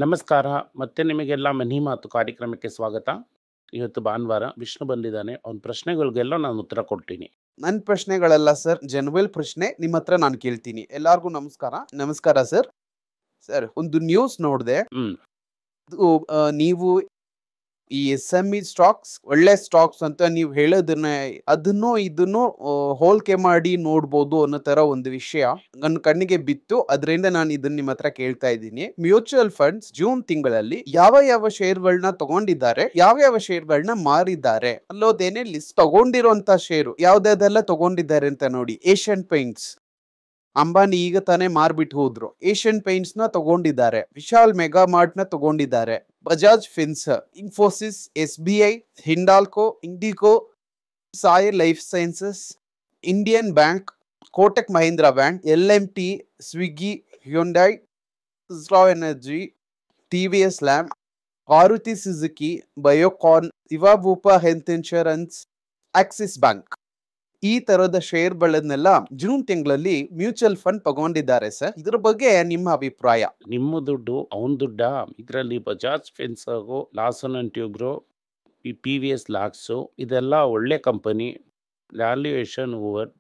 ನಮಸ್ಕಾರ. ಮತ್ತೆ ನಿಮಗೆಲ್ಲ ಮನಿ ಮಾತು ಕಾರ್ಯಕ್ರಮಕ್ಕೆ ಸ್ವಾಗತ. ಇವತ್ತು ಭಾನುವಾರ. ವಿಷ್ಣು ಬಂದಿದ್ದಾನೆ. ಅವನ ಪ್ರಶ್ನೆಗಳಿಗೆಲ್ಲ ನಾನು ಉತ್ತರ ಕೊಡ್ತೀನಿ. ನನ್ನ ಪ್ರಶ್ನೆಗಳಲ್ಲ ಸರ್, ಜನರಲ್ ಪ್ರಶ್ನೆ ನಿಮ್ಮ ಹತ್ರ ನಾನು ಕೇಳ್ತೀನಿ. ಎಲ್ಲಾರ್ಗೂ ನಮಸ್ಕಾರ. ನಮಸ್ಕಾರ ಸರ್. ಸರ್, ಒಂದು ನ್ಯೂಸ್ ನೋಡಿದೆ. ಹ್ಮ್. ನೀವು ಈ ಎಸ್.ಎಂ.ಇ ಸ್ಟಾಕ್ಸ್ ಒಳ್ಳೆ ಸ್ಟಾಕ್ಸ್ ಅಂತ ನೀವು ಹೇಳೋದನ್ನ ಅದನ್ನು ಇದನ್ನು ಹೋಲಿಕೆ ಮಾಡಿ ನೋಡ್ಬೋದು ಅನ್ನೋ ತರ ಒಂದು ವಿಷಯ ನನ್ನ ಕಣ್ಣಿಗೆ ಬಿತ್ತು. ಅದರಿಂದ ನಾನು ಇದನ್ನ ನಿಮ್ಮ ಹತ್ರ ಕೇಳ್ತಾ ಇದ್ದೀನಿ. ಮ್ಯೂಚುವಲ್ ಫಂಡ್ಸ್ ಜೂನ್ ತಿಂಗಳಲ್ಲಿ ಯಾವ ಶೇರ್ಗಳನ್ನ ತಗೊಂಡಿದ್ದಾರೆ, ಯಾವ ಶೇರ್ಗಳನ್ನ ಮಾರಿದ್ದಾರೆ ಅಲ್ಲೋದೇನೆ ಲಿಸ್ಟ್ ತಗೊಂಡಿರೋಂತ ಷೇರು ಯಾವ್ದಾದೆಲ್ಲ ತಗೊಂಡಿದ್ದಾರೆ ಅಂತ ನೋಡಿ. ಏಷ್ಯನ್ ಪೇಂಟ್ಸ್, ಅಂಬಾನಿ ಈಗ ತಾನೇ ಮಾರ್ಬಿಟ್ಟು ಹೋದ್ರು. ಏಷ್ಯನ್ ಪೇಂಟ್ಸ್ ನ ತಗೊಂಡಿದ್ದಾರೆ. ವಿಶಾಲ್ ಮೆಗಾ ಮಾರ್ಟ್ ನ ತಗೊಂಡಿದ್ದಾರೆ. ಬಜಾಜ್ ಫಿನ್ಸ್, Infosys, SBI, Hindalco, Indigo, Sai life sciences, Indian bank, Kotak Mahindra bank, LMT, Swiggy, Hyundai, energy, TVS lamp, Maruti Suzuki, Biocon, ಇವಾಬೂಪ ಹೆಲ್ತ್ ಇನ್ಶೂರೆನ್ಸ್, ಆಕ್ಸಿಸ್ ಬ್ಯಾಂಕ್. ಈ ತರದ ಶೇರ್ಗಳನ್ನೆಲ್ಲ ಜೂನ್ ತಿಂಗಳಲ್ಲಿ ಮ್ಯೂಚುವಲ್ ಫಂಡ್ ತಗೊಂಡಿದ್ದಾರೆ ಸರ್. ಇದ್ರ ಬಗ್ಗೆ ನಿಮ್ಮ ಅಭಿಪ್ರಾಯ? ನಿಮ್ಮ ದುಡ್ಡು ಅವನ ದುಡ್ಡ. ಇದರಲ್ಲಿ ಬಜಾಜ್ ಫಿನ್ಸರ್ಗು, ಲಾರ್ಸನ್ ಅಂಡ್ ಟ್ಯೂಬ್ರೋ, ಈ PVS ಲಾಕ್ಸು ಇದೆಲ್ಲ ಒಳ್ಳೆ company. Valuation over.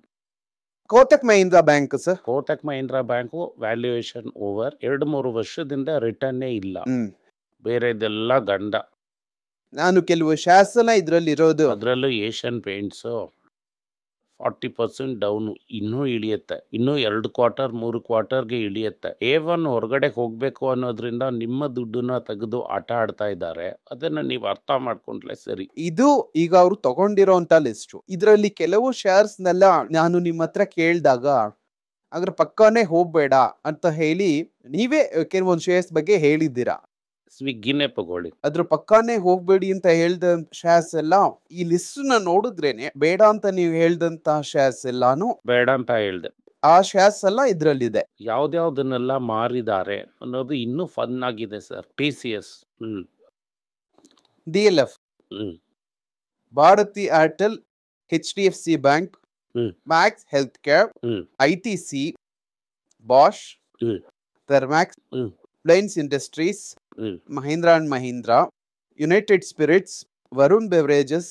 Kotak Mahindra bank sir, Kotak Mahindra bank valuation over. 2-3 ವರ್ಷದಿಂದ ರಿಟರ್ನ್ನೇ ಇಲ್ಲ. ಬೇರೆದೆಲ್ಲ ಗಂಡ. ನಾನು ಕೆಲವು ಶೇರ್ಸ್ ಎಲ್ಲ ಇದ್ರಲ್ಲಿ ಇರೋದು. ಅದರಲ್ಲೂ ಏಷ್ಯನ್ ಪೇಂಟ್ಸು 40% ಡೌನು. ಇನ್ನೂ ಇಳಿಯುತ್ತೆ. ಇನ್ನೂ 2 ಕ್ವಾರ್ಟರ್ 3 ಕ್ವಾರ್ಟರ್ಗೆ ಇಳಿಯುತ್ತೆ. A1 ಹೊರಗಡೆ ಹೋಗ್ಬೇಕು ಅನ್ನೋದ್ರಿಂದ ನಿಮ್ಮ ದುಡ್ಡನ್ನ ತೆಗೆದು ಆಟ ಆಡ್ತಾ ಇದ್ದಾರೆ. ಅದನ್ನ ನೀವು ಅರ್ಥ ಮಾಡ್ಕೊಂಡ್ರೆ ಸರಿ. ಇದು ಈಗ ಅವರು ತಗೊಂಡಿರೋಂತ ಲಿಸ್ಟ್. ಇದರಲ್ಲಿ ಕೆಲವು ಶೇರ್ಸ್ ನೆಲ್ಲ ನಾನು ನಿಮ್ಮ ಹತ್ರ ಕೇಳಿದಾಗ ಅದ್ರ ಪಕ್ಕನೇ ಹೋಗ್ಬೇಡ ಅಂತ ಹೇಳಿ ನೀವೇ ಕೆಲವೊಂದು ಶೇರ್ಸ್ ಬಗ್ಗೆ ಹೇಳಿದ್ದೀರಾ. ಸ್ವಿಗ್ಗಿನೇ ತಗೊಳ್ಳಿ. ಅದ್ರ ಪಕ್ಕಾನೇ ಹೋಗ್ಬೇಡಿ ಅಂತ ಹೇಳ್ದ ಶೇರ್ಸ್ ಎಲ್ಲ ಈ ಲಿಸ್ಟ್ ನ ನೋಡಿದ್ರೇನೆ ಬೇಡ ಅಂತ ನೀವು ಹೇಳ್ದಂತ ಶೇರ್ಸ್ ಎಲ್ಲಾನು ಬೇಡ ಅಂತ ಹೇಳ್ದೆ. ಆ ಶೇರ್ಸ್ ಎಲ್ಲ ಇದ್ರಲ್ಲಿದೆ. ಯಾವ್ದ್ಯಾವ್ದನ್ನೆಲ್ಲ ಮಾರಿದ್ದಾರೆ ಅನ್ನೋದು ಇನ್ನೂ ಫನ್ ಆಗಿದೆ sir. TCS, DLF, Bharti Airtel, HDFC bank, Max healthcare, ITC, Bosch, Thermax, Reliance industries, Mahindra and Mahindra, United Spirits, Varun beverages,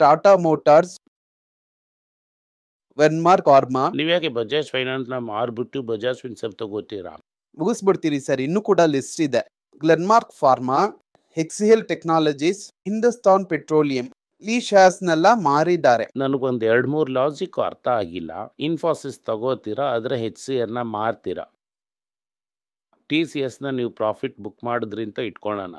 Tata Motors, Glenmark pharma. ನೀವ್ಯಾಕೆ ಬಜಾಜ್ ಫೈನಾನ್ಸ್ ನ ಮಾರ್ಬಿಟ್ಟು ಬಜಾಜ್ ಫಿನ್ಸರ್ವ್ ತಗೋತೀರಾ? ಮುಗಿಸ್ಬಿಡ್ತೀರಿ ಸರ್, ಇನ್ನೂ ಕೂಡ ಲಿಸ್ಟ್ ಇದೆ. Glenmark pharma, HCL technologies, Hindustan petroleum, ಈ ಶೇರ್ಸ್ ನೆಲ್ಲ ಮಾರಿದ್ದಾರೆ. ನನಗೊಂದು 2-3 ಲಾಜಿಕ್ ಅರ್ಥ ಆಗಿಲ್ಲ. ಇನ್ಫೋಸಿಸ್ ತಗೋತೀರಾ, ಅದರ HCL ನ ಮಾರ್ತೀರಾ. TCS ನ ನೀವು ಪ್ರಾಫಿಟ್ ಬುಕ್ ಮಾಡಿದ್ರಿ ಅಂತ ಇಟ್ಕೊಳ್ಳೋಣ.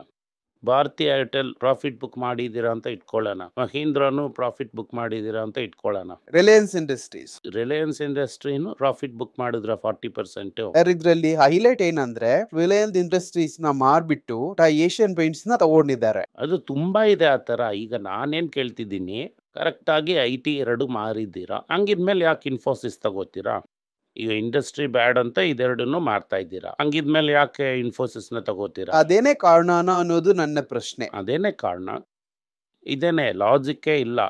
ಭಾರತಿ ಏರ್ಟೆಲ್ ಪ್ರಾಫಿಟ್ ಬುಕ್ ಮಾಡಿದ್ದೀರಾ ಅಂತ ಇಟ್ಕೊಳ್ಳೋಣ. ಮಹೀಂದ್ರಾನು ಪ್ರಾಫಿಟ್ ಬುಕ್ ಮಾಡಿದ್ದೀರಾ ಅಂತ ಇಟ್ಕೊಳ್ಳೋಣ. ರಿಲಯನ್ಸ್ ಇಂಡಸ್ಟ್ರಿನು ಪ್ರಾಫಿಟ್ ಬುಕ್ ಮಾಡಿದ್ರ 40%. ಇದ್ರಲ್ಲಿ ಹೈಲೈಟ್ ಏನಂದ್ರೆ ರಿಲಯನ್ಸ್ ಇಂಡಸ್ಟ್ರೀಸ್ ನ ಮಾರ್ಬಿಟ್ಟು ಏಷ್ಯನ್ ಪೇಂಟ್ಸ್ ನ ತಗೊಂಡಿದ್ದಾರೆ. ಅದು ತುಂಬಾ ಇದೆ ಆ ತರ. ಈಗ ನಾನೇನ್ ಕೇಳ್ತಿದ್ದೀನಿ, ಕರೆಕ್ಟ್ ಆಗಿ IT 2 ಮಾರಿದ್ದೀರಾ, ಹಂಗಿದ್ಮೇಲೆ ಯಾಕೆ ಇನ್ಫೋಸಿಸ್ ತಗೋತೀರಾ? ಈಗ ಇಂಡಸ್ಟ್ರಿ ಬ್ಯಾಡ್ ಅಂತ ಇದೆರಡನ್ನು ಮಾರ್ತಾ ಇದ್ದೀರಾ, ಹಂಗಿದ್ಮೇಲೆ ಯಾಕೆ ಇನ್ಫೋಸಿಸ್ ನ ತಗೋತೀರಾ? ಅದೇನೇ ಕಾರಣನ ಅನ್ನೋದು ನನ್ನ ಪ್ರಶ್ನೆ. ಅದೇನೇ ಕಾರಣ. ಇದೇನೆ ಲಾಜಿಕ್ಕೇ ಇಲ್ಲ.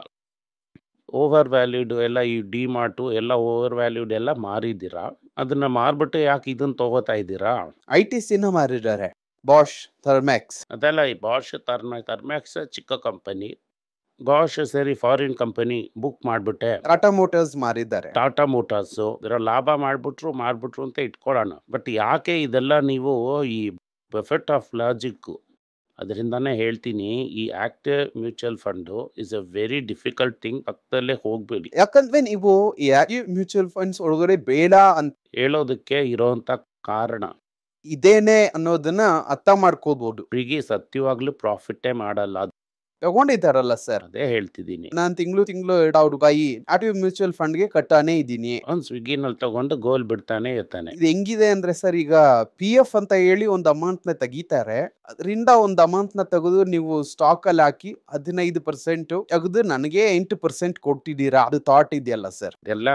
ಓವರ್ ವ್ಯಾಲ್ಯೂಡ್ ಎಲ್ಲ ಈ ಡಿಮಾರ್ಟು ಎಲ್ಲ ಓವರ್ ವ್ಯಾಲ್ಯೂಡ್ ಎಲ್ಲ ಮಾರಿದ್ದೀರಾ. ಅದನ್ನ ಮಾರ್ಬಿಟ್ಟು ಯಾಕೆ ಇದನ್ನ ತಗೋತಾ ಇದ್ದೀರಾ? ITC ನ ಮಾರಿದ್ದಾರೆ. ಬಾಷ್, ಥರ್ಮ್ಯಾಕ್ಸ್ ಅದೆಲ್ಲ ಈ ಬಾಷ್, ಥರ್ಮ್ಯಾಕ್ಸ್ ಚಿಕ್ಕ ಕಂಪನಿ. ಬಾಷ್ ಸರಿ ಫಾರಿನ್ ಕಂಪನಿ ಬುಕ್ ಮಾಡ್ಬಿಟ್ಟೆ. ಟಾಟಾ ಮೋಟಾರ್ಸ್ ಮಾರಿದ್ದಾರೆ. ಟಾಟಾ ಮೋಟಾರ್ಸು ಇದರ ಲಾಭ ಮಾರ್ಬಿಟ್ರು ಅಂತ ಇಟ್ಕೊಳ್ಳೋಣ. ಬಟ್ ಯಾಕೆ ಇದೆಲ್ಲ ನೀವು ಈ ಬಫೆಟ್ ಆಫ್ ಲಾಜಿಕ್? ಅದರಿಂದಾನೇ ಹೇಳ್ತೀನಿ, ಈ active mutual fund is a very difficult thing. ಪಕ್ಕದಲ್ಲೇ ಹೋಗ್ಬೇಡಿ. ಯಾಕಂದ್ರೆ ನೀವು ಈ ಆಕ್ಟಿವ್ ಮ್ಯೂಚುವಲ್ ಫಂಡ್ಸ್ ಒಳಗಡೆ ಬೇಡ ಅಂತ ಹೇಳೋದಕ್ಕೆ ಇರೋಂಥ ಕಾರಣ ಇದೇನೆ ಅನ್ನೋದನ್ನ ಅರ್ಥ ಮಾಡ್ಕೋಬಹುದು. ಫ್ರೀಗೆ ಸತ್ಯವಾಗ್ಲೂ ಪ್ರಾಫಿಟ್ಟೇ ಮಾಡಲ್ಲ. ತಗೊಂಡಿದ್ದಾರಲ್ಲ ಸರ್, ಅದೇ ಹೇಳ್ತಿದ್ದೀನಿ. ನಾನು ತಿಂಗಳು ₹2,000 ಆಕ್ಟಿವ್ ಮ್ಯೂಚುವಲ್ ಫಂಡ್ ಗೆ ಕಟ್ಟಾನೇ ಇದ್ದೀನಿ. ಅವ್ನು ಸ್ವಿಗ್ಗಿನಲ್ಲಿ ತಗೊಂಡು ಗೋಲ್ ಬಿಡ್ತಾನೆ ಇರ್ತಾನೆ. ಇದು ಹೆಂಗಿದೆ ಅಂದ್ರೆ ಸರ್, ಈಗ PF ಅಂತ ಹೇಳಿ ಒಂದು ಅಮೌಂಟ್ ನ ತೆಗಿತಾರೆ. ಅದರಿಂದ ಒಂದು ಅಮೌಂಟ್ ನ ತೆಗೆದು ನೀವು ಸ್ಟಾಕ್ ಅಲ್ಲಿ ಹಾಕಿ 15% ತೆಗೆದು ನನಗೆ 8% ಕೊಟ್ಟಿದ್ದೀರಾ. ಅದು ಥಾಟ್ ಇದೆಯಲ್ಲ ಸರ್. ಎಲ್ಲ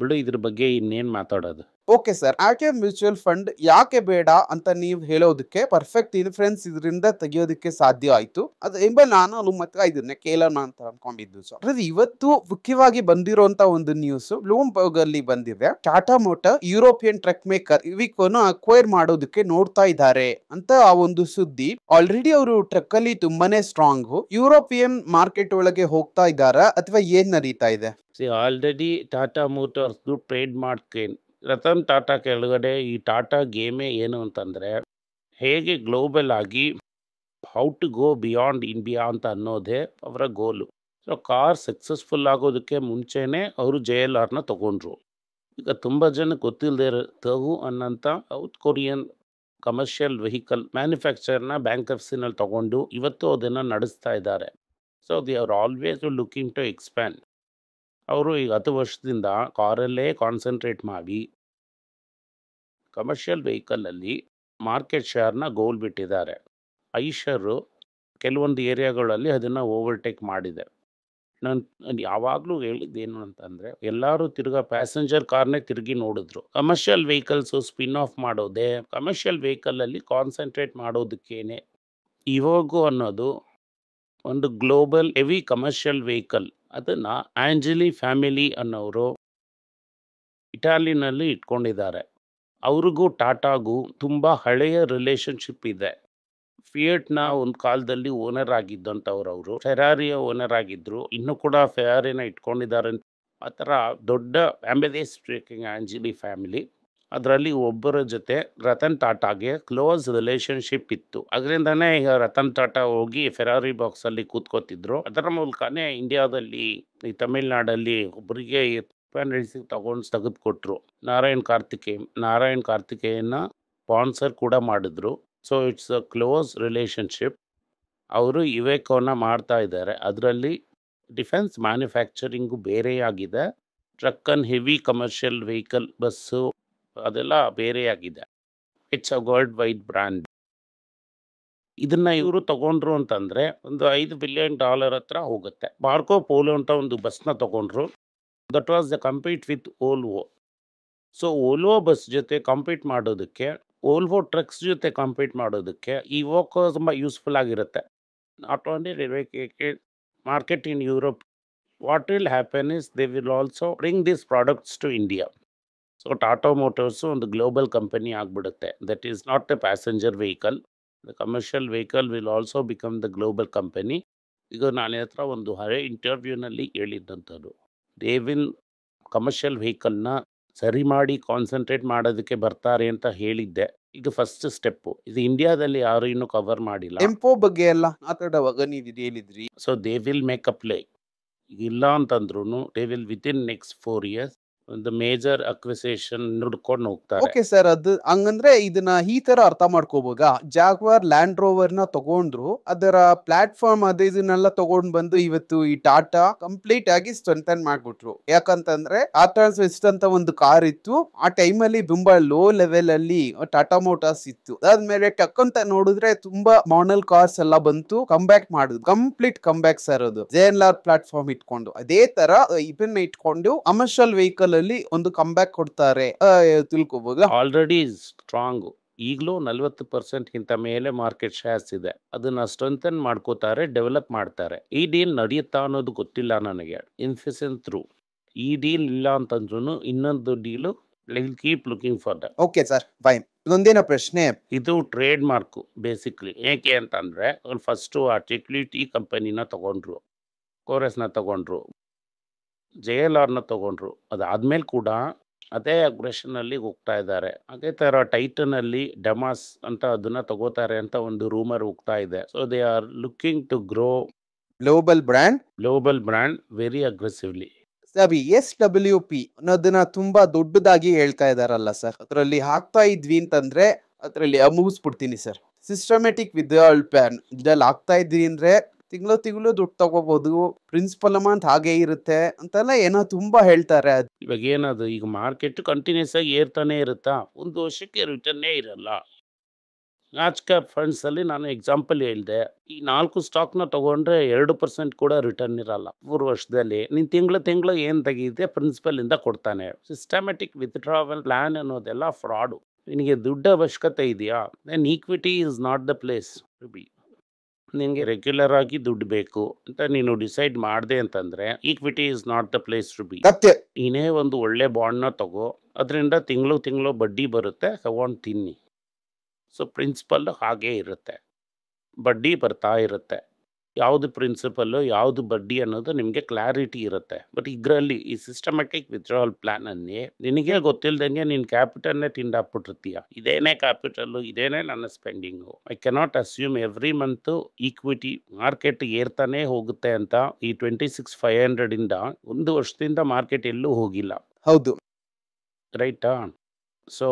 ಬಿಡು, ಇದ್ರ ಬಗ್ಗೆ ಇನ್ನೇನ್ ಮಾತಾಡೋದು. ಓಕೆ ಸರ್, ಆಕೆ ಮ್ಯೂಚುವಲ್ ಫಂಡ್ ಯಾಕೆ ಬೇಡ ಅಂತ ನೀವು ಹೇಳೋದಕ್ಕೆ ಪರ್ಫೆಕ್ಟ್ ಇನ್ಫ್ಲುಯೆನ್ಸ್ ಇದರಿಂದ ತೆಗಿಯೋದಕ್ಕೆ ಸಾಧ್ಯ ಆಯ್ತು. ಅದು ಎಂಬ ನಾನು ಅನುಮತ ಇದನ್ನ ಕೇಳೋಣ ಅಂತ ಅನ್ಕೊಂಡಿದ್ದು ಸರ್. ಅದ್ರಲ್ಲಿ ಇವತ್ತು ಮುಖ್ಯವಾಗಿ ಬಂದಿರುವಂತ ಒಂದು ನ್ಯೂಸ್ ಬ್ಲೂಮ್ಬರ್ಗ್ ಅಲ್ಲಿ ಬಂದಿದೆ. Tata motor European truck maker ಇವಿಕೋನ ಅಕ್ವೈರ್ ಮಾಡೋದಕ್ಕೆ ನೋಡ್ತಾ ಇದ್ದಾರೆ ಅಂತ ಆ ಒಂದು ಸುದ್ದಿ. ಆಲ್ರೆಡಿ ಅವರು ಟ್ರಕ್ ಅಲ್ಲಿ ತುಂಬಾನೇ ಸ್ಟ್ರಾಂಗ್. ಯುರೋಪಿಯನ್ ಮಾರ್ಕೆಟ್ ಒಳಗೆ ಹೋಗ್ತಾ ಇದ್ದಾರಾ ಅಥವಾ ಏನ್ ನಡೀತಾ ಇದೆ? ಆಲ್ರೆಡಿ ಟಾಟಾ ಮೋಟಾರ್ಸ್ದು ಟ್ರೇಡ್ ಮಾರ್ಕ್ ರತನ್ ಟಾಟಾ ಕೆಳಗಡೆ ಈ ಟಾಟಾ ಗೇಮೇ ಏನು ಅಂತಂದರೆ ಹೇಗೆ ಗ್ಲೋಬಲ್ ಆಗಿ how to go beyond India ಅಂತ ಅನ್ನೋದೇ ಅವರ ಗೋಲು. ಸೊ ಕಾರ್ ಸಕ್ಸಸ್ಫುಲ್ ಆಗೋದಕ್ಕೆ ಮುಂಚೆನೇ ಅವರು JLRನ ತಗೊಂಡ್ರು. ಈಗ ತುಂಬ ಜನ ಗೊತ್ತಿಲ್ಲದೆ ತಗು ಅನ್ನೋಂಥ ಸೌತ್ ಕೊರಿಯನ್ ಕಮರ್ಷಿಯಲ್ ವೆಹಿಕಲ್ ಮ್ಯಾನುಫ್ಯಾಕ್ಚರ್ನ ಬ್ಯಾಂಕ್ರಪ್ಸಿನಲ್ಲಿ ತಗೊಂಡು ಇವತ್ತು ಅದನ್ನು ನಡೆಸ್ತಾ ಇದ್ದಾರೆ. So they are always looking to expand. ಅವರು ಈಗ 10 ವರ್ಷದಿಂದ ಕಾರಲ್ಲೇ ಕಾನ್ಸಂಟ್ರೇಟ್ ಮಾಡಿ ಕಮರ್ಷಿಯಲ್ ವೆಹಿಕಲಲ್ಲಿ ಮಾರ್ಕೆಟ್ ಶೇರ್ನ ಗೋಲ್ ಬಿಟ್ಟಿದ್ದಾರೆ. ಐಷರು ಕೆಲವೊಂದು ಏರಿಯಾಗಳಲ್ಲಿ ಅದನ್ನು ಓವರ್ಟೇಕ್ ಮಾಡಿದೆ. ನಾನು ಯಾವಾಗಲೂ ಹೇಳಿದ್ದೇನು ಅಂತಂದರೆ ಎಲ್ಲರೂ ತಿರ್ಗಾ ಪ್ಯಾಸೆಂಜರ್ ಕಾರ್ನೇ ತಿರುಗಿ ನೋಡಿದ್ರು. ಕಮರ್ಷಿಯಲ್ ವೆಹಿಕಲ್ಸು ಸ್ಪಿನ್ ಆಫ್ ಮಾಡೋದೇ ಕಮರ್ಷಿಯಲ್ ವೆಹಿಕಲಲ್ಲಿ ಕಾನ್ಸಂಟ್ರೇಟ್ ಮಾಡೋದಕ್ಕೇನೆ. ಇವಾಗು ಅನ್ನೋದು ಒಂದು ಗ್ಲೋಬಲ್ ಹೆವಿ ಕಮರ್ಷಿಯಲ್ ವೆಹಿಕಲ್. ಅದನ್ನು ಆಂಜಲಿ ಫ್ಯಾಮಿಲಿ ಅನ್ನೋರು ಇಟಾಲಿನಲ್ಲಿ ಇಟ್ಕೊಂಡಿದ್ದಾರೆ. ಅವ್ರಿಗೂ ಟಾಟಾಗೂ ತುಂಬ ಹಳೆಯ ರಿಲೇಷನ್ಶಿಪ್ ಇದೆ. ಫಿಯಟ್ನ ಒಂದು ಕಾಲದಲ್ಲಿ ಓನರ್ ಆಗಿದ್ದಂಥವ್ರು ಅವರು. ಫೆರಾರಿಯ ಓನರ್ ಆಗಿದ್ದರು. ಇನ್ನೂ ಕೂಡ ಫೆರಾರಿನ ಇಟ್ಕೊಂಡಿದ್ದಾರೆ. ಆ ಥರ ದೊಡ್ಡ ಫ್ಯಾಮಿಲೀಸ್ ಟ್ರೇಕಿಂಗ್ ಆಂಜಲಿ ಫ್ಯಾಮಿಲಿ. ಅದರಲ್ಲಿ ಒಬ್ಬರ ಜೊತೆ ರತನ್ ಟಾಟಾಗೆ ಕ್ಲೋಸ್ ರಿಲೇಷನ್ಶಿಪ್ ಇತ್ತು. ಅದರಿಂದನೇ ಈಗ ರತನ್ ಟಾಟಾ ಹೋಗಿ ಫೆರಾರಿ ಬಾಕ್ಸಲ್ಲಿ ಕೂತ್ಕೋತಿದ್ರು. ಅದರ ಮೂಲಕನೇ ಇಂಡಿಯಾದಲ್ಲಿ ಈ ತಮಿಳ್ನಾಡಲ್ಲಿ ಒಬ್ಬರಿಗೆ ತೆಗೆದುಕೊಟ್ರು. ನಾರಾಯಣ್ ಕಾರ್ತಿಕೇಯನ್ನ ಸ್ಪಾನ್ಸರ್ ಕೂಡ ಮಾಡಿದ್ರು. So it's a close relationship. ಅವರು ಇವೆಕೋನ ಮಾಡ್ತಾ ಇದ್ದಾರೆ. ಅದರಲ್ಲಿ ಡಿಫೆನ್ಸ್ ಮ್ಯಾನುಫ್ಯಾಕ್ಚರಿಂಗು ಬೇರೆಯಾಗಿದೆ. Truck and heavy commercial vehicle bus ಅದೆಲ್ಲ ಬೇರೆಯಾಗಿದೆ. It's a worldwide brand. ಇದನ್ನ ಇವರು ತಗೊಂಡ್ರು ಅಂತಂದರೆ ಒಂದು $5 ಬಿಲಿಯನ್ ಹತ್ರ ಹೋಗುತ್ತೆ. ಮಾರ್ಕೋ ಪೋಲೋ ಅಂತ ಒಂದು ಬಸ್ನ ತಗೊಂಡ್ರು. That was the compete with Volvo. So Volvo bus ಜೊತೆ ಕಂಪೀಟ್ ಮಾಡೋದಕ್ಕೆ, ಓಲ್ವೋ ಟ್ರಕ್ಸ್ ಜೊತೆ ಕಂಪೀಟ್ ಮಾಡೋದಕ್ಕೆ ಈ ವೋಕೋ ತುಂಬ ಯೂಸ್ಫುಲ್ ಆಗಿರುತ್ತೆ. Not only market in Europe. What will happen is they will also bring this products to India. So Tata Motors ಒಂದು global company ಆಗಿಬಿಡುತ್ತೆ. That is not a passenger vehicle. The commercial vehicle will also become the global company. ಈಗ ನನ್ನ ಹತ್ರ ಒಂದು ಹಳೆ ಇಂಟರ್ವ್ಯೂನಲ್ಲಿ ಹೇಳಿದ್ದಂಥದ್ದು. They will commercial ವೆಹಿಕಲ್ನ ಸರಿ ಮಾಡಿ concentrate ಮಾಡೋದಕ್ಕೆ ಬರ್ತಾರೆ ಅಂತ ಹೇಳಿದ್ದೆ. ಇದು ಫಸ್ಟ್ ಸ್ಟೆಪ್ಪು. ಇದು ಇಂಡಿಯಾದಲ್ಲಿ ಯಾರು ಇನ್ನೂ ಕವರ್ ಮಾಡಿಲ್ಲ. ಟೆಂಪೋ ಬಗ್ಗೆ ಎಲ್ಲ ಮಾತಾಡುವಾಗ ನೀವು ಇದು ಹೇಳಿದ್ರಿ. So they will make a play. ಇಲ್ಲ ಅಂತಂದ್ರೂ they will within next 4 years ಒಂದು ಮೇಜರ್ ಅಕ್ವಿಸಿಷನ್ ನೋಡ್ಕೊಂಡು ಹೋಗ್ತಾರೆ. ಓಕೆ ಸರ್, ಅದು ಹಂಗಂದ್ರೆ ಇದನ್ನ ಈ ತರ ಅರ್ಥ ಮಾಡ್ಕೋಬಹುದಾ? ಜಾಗ್ವಾರ್ ಲ್ಯಾಂಡ್ ರೋವರ್ ನ ತಗೊಂಡ್ರು, ಅದರ ಪ್ಲಾಟ್ಫಾರ್ಮ್ ಅದು ಇದನ್ನೆಲ್ಲ ತಗೊಂಡ್ ಬಂದು ಇವತ್ತು ಈ ಟಾಟಾ ಕಂಪ್ಲೀಟ್ ಆಗಿ ಸ್ಟ್ರೆಂಥನ್ ಮಾಡ್ಬಿಟ್ರು. ಯಾಕಂತಂದ್ರೆ ಟಾಟಾ ಸ್ವಿಫ್ಟ್ ಅಂತ ಒಂದು ಕಾರ್ ಇತ್ತು. ಆ ಟೈಮ್ ಅಲ್ಲಿ ತುಂಬಾ ಲೋ ಲೆವೆಲ್ ಅಲ್ಲಿ ಟಾಟಾ ಮೋಟಾರ್ಸ್ ಇತ್ತು. ಅದಾದ್ಮೇಲೆ ಟಕ್ ಅಂತ ನೋಡಿದ್ರೆ ತುಂಬಾ ಮಾಡೆಲ್ ಕಾರ್ಸ್ ಎಲ್ಲ ಬಂತು. ಕಮ್ ಬ್ಯಾಕ್ ಮಾಡುದು, ಕಂಪ್ಲೀಟ್ ಕಮ್ ಬ್ಯಾಕ್ ಸರ್. ಅದು JLR ಪ್ಲಾಟ್ಫಾರ್ಮ್ ಇಟ್ಕೊಂಡು ಅದೇ ತರ ಇದನ್ನ ಇಟ್ಕೊಂಡು ಕಮರ್ಷಿಯಲ್ ವೆಹಿಕಲ್ ಅಲ್ಲಿ ಒಂದು ಕಮ್ ಬ್ಯಾಕ್ ಕೊಡ್ತಾರೆ ತಿಳ್ಕೊಬಹುದು. Already strong. ಈಗಲೂ 40% ಮೇಲೆ ಮಾರ್ಕೆಟ್ ಶೇರ್ಸ್ ಇದೆ. ಅದನ್ನ ಸ್ಟ್ರೆಂಥನ್ ಮಾಡ್ಕೋತಾರೆ, ಡೆವಲಪ್ ಮಾಡ್ತಾರೆ. ಈ ಡೀಲ್ ನಡೆಯುತ್ತಾ ಅನ್ನೋದು ಗೊತ್ತಿಲ್ಲ ನನಗೆ. ಇನ್ಫಿಸಿನ್ ಥ್ರೂ ಈ ಡೀಲ್ ಇಲ್ಲ ಅಂತಂದ್ರೂ ಇನ್ನೊಂದು deal keep looking for that. Okay sir, fine. ಇದೊಂದೇನ ಪ್ರಶ್ನೆ, ಇದು ಟ್ರೇಡ್ ಮಾರ್ಕು ಬೇಸಿಕ್ಲಿ. ಏಕೆ ಅಂತಂದ್ರೆ ಫಸ್ಟು ಆರ್ಟಿಕ್ಯುಲಿಟಿ ಕಂಪನಿನ ತಗೊಂಡ್ರು, ಕೋರಸ್ನ ತಗೊಂಡ್ರು, JLRನ ತಗೊಂಡ್ರು. ಅದಾದ್ಮೇಲೆ ಕೂಡ ಅದೇ ಅಗ್ರೆಷನಲ್ಲಿ ಹೋಗ್ತಾ ಇದ್ದಾರೆ. ಅದೇ ಥರ ಟೈಟನಲ್ಲಿ ಡೆಮಾಸ್ ಅಂತ ಅದನ್ನ ತಗೋತಾರೆ ಅಂತ ಒಂದು ರೂಮರ್ ಹೋಗ್ತಾ ಇದೆ. So they are looking to grow global brand very aggressively. SWP ಅನ್ನೋದನ್ನ ತುಂಬಾ ದೊಡ್ಡದಾಗಿ ಹೇಳ್ತಾ ಇದಾರಲ್ಲ ಸರ್, ಅದರಲ್ಲಿ ಹಾಕ್ತಾ ಇದ್ವಿ ಅಂತಂದ್ರೆ ಅದರಲ್ಲಿ ಮುಗಿಸ್ಬಿಡ್ತೀನಿ ಸರ್. ಸಿಸ್ಟಮ್ಯಾಟಿಕ್ ವಿತ್ಡ್ರಾವಲ್ ಪ್ಲಾನ್ ಇದ್ರಲ್ಲಿ ಆಗ್ತಾ ಇದ್ವಿ ಅಂದ್ರೆ ತಿಂಗಳು ದುಡ್ಡು ತಗೋಬಹುದು, ಪ್ರಿನ್ಸಿಪಲ್ ಅಮೌಂಟ್ ಹಾಗೆ ಇರುತ್ತೆ ಅಂತೆಲ್ಲ ಏನೋ ತುಂಬಾ ಹೇಳ್ತಾರೆ. ಇವಾಗ ಏನದು, ಈಗ ಮಾರ್ಕೆಟ್ ಕಂಟಿನ್ಯೂಸ್ ಆಗಿ ಏರ್ತಾನೆ ಇರುತ್ತಾ? ಒಂದು ವರ್ಷಕ್ಕೆ ರಿಟರ್ನೇ ಇರಲ್ಲ. ಲಾರ್ಜ್ ಕ್ಯಾಪ್ ಫಂಡ್ಸಲ್ಲಿ ನಾನು ಎಕ್ಸಾಂಪಲ್ ಹೇಳಿದೆ. ಈ 4 ಸ್ಟಾಕ್‌ನ ತಗೊಂಡ್ರೆ 2% ಕೂಡ ರಿಟರ್ನ್ ಇರಲ್ಲ. 3 ವರ್ಷದಲ್ಲಿ. ನೀನು ತಿಂಗಳು ಏನು ತೆಗೀತೆ ಪ್ರಿನ್ಸಿಪಲಿಂದ ಕೊಡ್ತಾನೆ. ಸಿಸ್ಟಮ್ಯಾಟಿಕ್ ವಿತ್‌ಡ್ರಾವಲ್ ಪ್ಲಾನ್ ಅನ್ನೋದೆಲ್ಲ ಫ್ರಾಡು. ನಿನಗೆ ದುಡ್ಡು ಅವಶ್ಯಕತೆ ಇದೆಯಾ? Then equity is not the place to be. ನಿನಗೆ ರೆಗ್ಯುಲರ್ ಆಗಿ ದುಡ್ಡು ಬೇಕು ಅಂತ ನೀನು ಡಿಸೈಡ್ ಮಾಡಿದೆ ಅಂತಂದರೆ equity is not the place to be. ಸತ್ಯ. ನೀನೇ ಒಂದು ಒಳ್ಳೆ ಬಾಂಡ್‌ನ ತಗೋ. ಅದರಿಂದ ತಿಂಗಳು ಬಡ್ಡಿ ಬರುತ್ತೆ. ತಗೊಂಡು ತಿನ್ನಿ. ಸೊ ಪ್ರಿನ್ಸಿಪಲ್ ಹಾಗೇ ಇರುತ್ತೆ. ಬಡ್ಡಿ ಬರ್ತಾ ಇರುತ್ತೆ. ಯಾವುದು ಪ್ರಿನ್ಸಿಪಲ್ಲು, ಯಾವುದು ಬಡ್ಡಿ ಅನ್ನೋದು ನಿಮಗೆ ಕ್ಲಾರಿಟಿ ಇರುತ್ತೆ. ಬಟ್ ಇದರಲ್ಲಿ ಈ ಸಿಸ್ಟಮ್ಯಾಟಿಕ್ ವಿತ್‌ಡ್ರಾವಲ್ ಪ್ಲಾನಲ್ಲಿ ನಿನಗೆ ಗೊತ್ತಿಲ್ದಂಗೆ ನೀನು ಕ್ಯಾಪಿಟಲ್‌ನೇ ತಿಂದಾಕ್ಬಿಟ್ಟಿರ್ತೀಯ. ಇದೇನೇ ಕ್ಯಾಪಿಟಲ್ಲು, ಇದೇನೇ ನನ್ನ spending. I cannot assume every month equity market ಏರ್ತಾನೇ ಹೋಗುತ್ತೆ ಅಂತ. ಈ 26,500 ಇಂದ 1 ವರ್ಷದಿಂದ ಮಾರ್ಕೆಟ್ ಎಲ್ಲೂ ಹೋಗಿಲ್ಲ. ಹೌದು. ರೈಟಾ? ಸೊ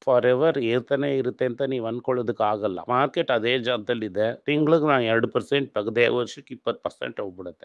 ಫಾರ್ ಎವರ್ ಏರ್ತಾನೆ ಇರುತ್ತೆ ಅಂತ ನೀವು ಅನ್ಕೊಳ್ಳೋದಕ್ಕಾಗಲ್ಲ. ಮಾರ್ಕೆಟ್ ಅದೇ ಜಾಗದಲ್ಲಿದೆ. ತಿಂಗ್ಳಿಗೆ ನಾನು 2% ತೆಗ್ದೆ, ವರ್ಷಕ್ಕೆ 20% ಹೋಗ್ಬಿಡುತ್ತೆ.